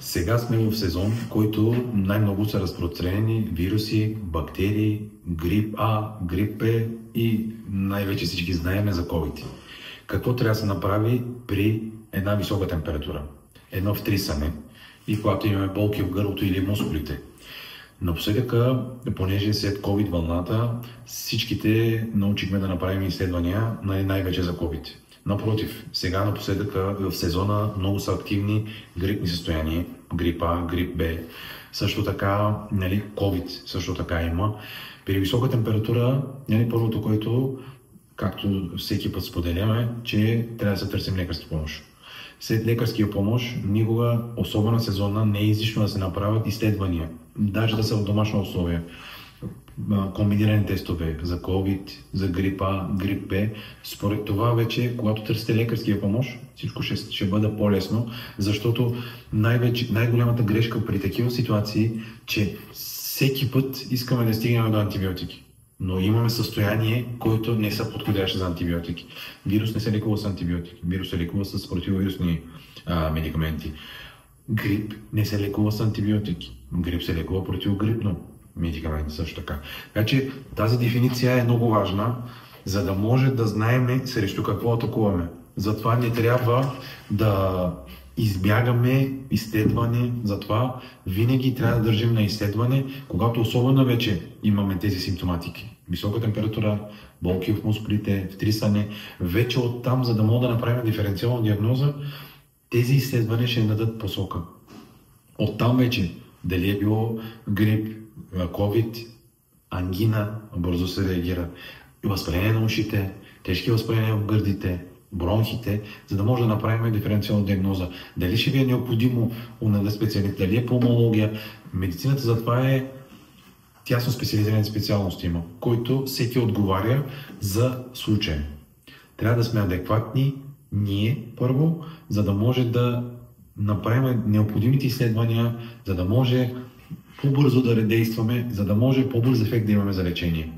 Сега сме в сезон, в който най-много са разпространени вируси, бактерии, грип А, грип Б и най-вече всички знаеме за COVID. Какво трябва да се направи при една висока температура? Едно втрисане и когато имаме болки в гърлото или мускулите. Напоследък, понеже след COVID вълната, всичките научихме да направим изследвания най-вече за COVID. Напротив, сега напоследък в сезона много са активни грипни състояния, грип А, грип Б, също така COVID също така има. При висока температура, първото, което, както всеки път споделяме, че трябва да се търсим лекарска помощ. След лекарския помощ, никога, особено сезона, не е излишно да се направят изследвания, даже да са в домашни условия. Комбинирани тестове за COVID, за грип А, грип Б. Според това вече, когато търсите лекарския помощ, всичко ще бъде по-лесно, защото най-голямата грешка при такива ситуации, че всеки път искаме да стигнем до антибиотики. Но имаме състояние, което не са подходящи за антибиотики. Вирус не се лекува с антибиотики. Вирус се лекува с противовирусни медикаменти. Грип не се лекува с антибиотики. Грип се лекува противогрипно медикаменти също така. Така че тази дефиниция е много важна, за да може да знаем срещу какво атакуваме. Затова не трябва да избягаме изследване, затова винаги трябва да държим на изследване, когато особено вече имаме тези симптоматики. Висока температура, болки в мускулите, втрисане, вече оттам, за да мога да направим диференциална диагноза, тези изследвания ще ни дадат посока. Оттам вече, дали е било грип, COVID, ангина, бързо се реагира, възпаление на ушите, тежки възпаления в гърдите, бронхите, за да може да направим диференциална диагноза. Дали ще ви е необходимо специалист, дали е пулмология. Медицината затова е тясно специализирана специалност има, който всеки отговаря за случая. Трябва да сме адекватни ние първо, за да може да направим необходимите изследвания, за да може по-бързо да действаме, за да може по-бърз ефект да имаме за лечение.